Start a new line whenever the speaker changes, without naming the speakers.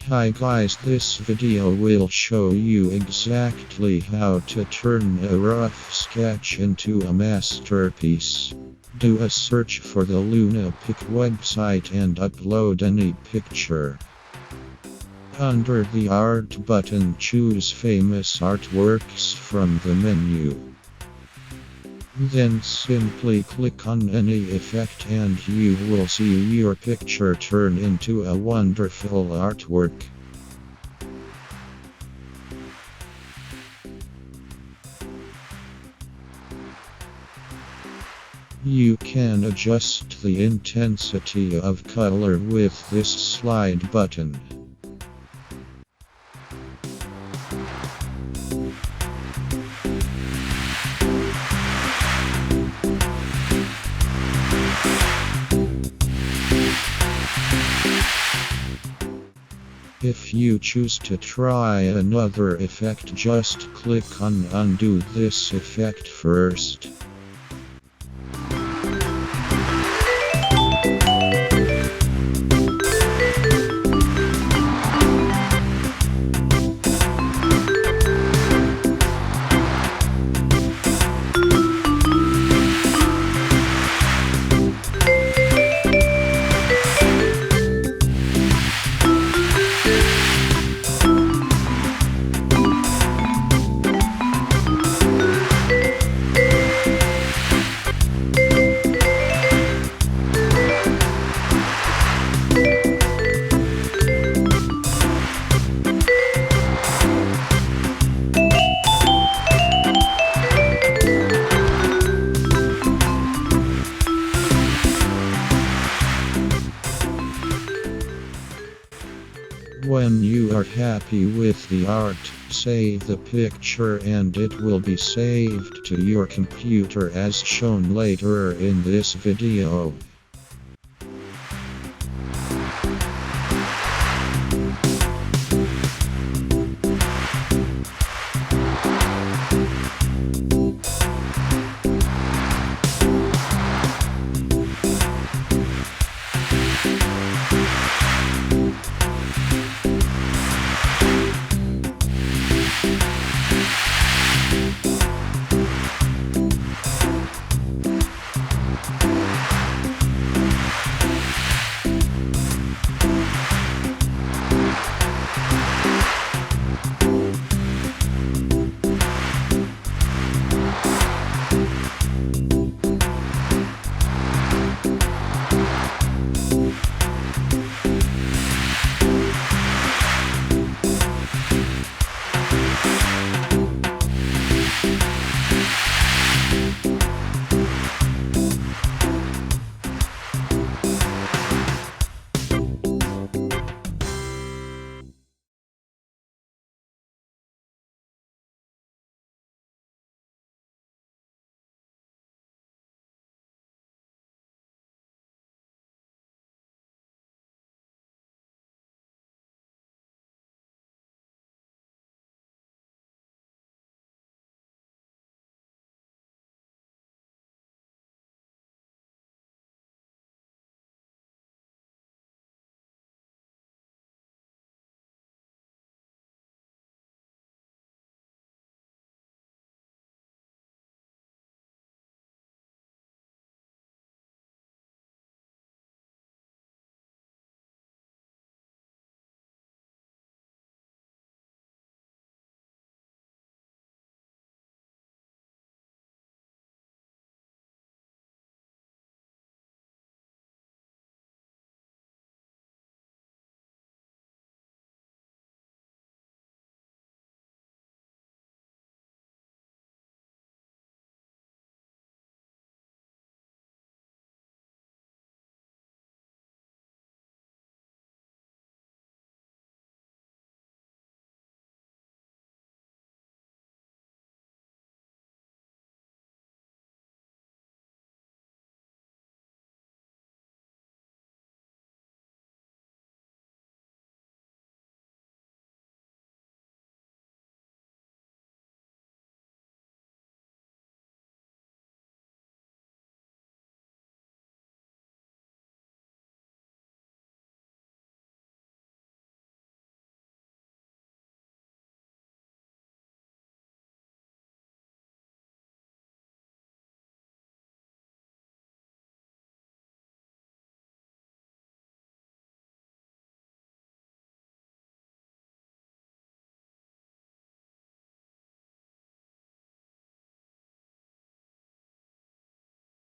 Hi guys, this video will show you exactly how to turn a rough sketch into a masterpiece. Do a search for the lunapic website and upload any picture. Under the art button, choose famous artworks from the menu. Then simply click on any effect and you will see your picture turn into a wonderful artwork. You can adjust the intensity of color with this slide button. If you choose to try another effect, just click on undo this effect first. When you are happy with the art, save the picture and it will be saved to your computer as shown later in this video.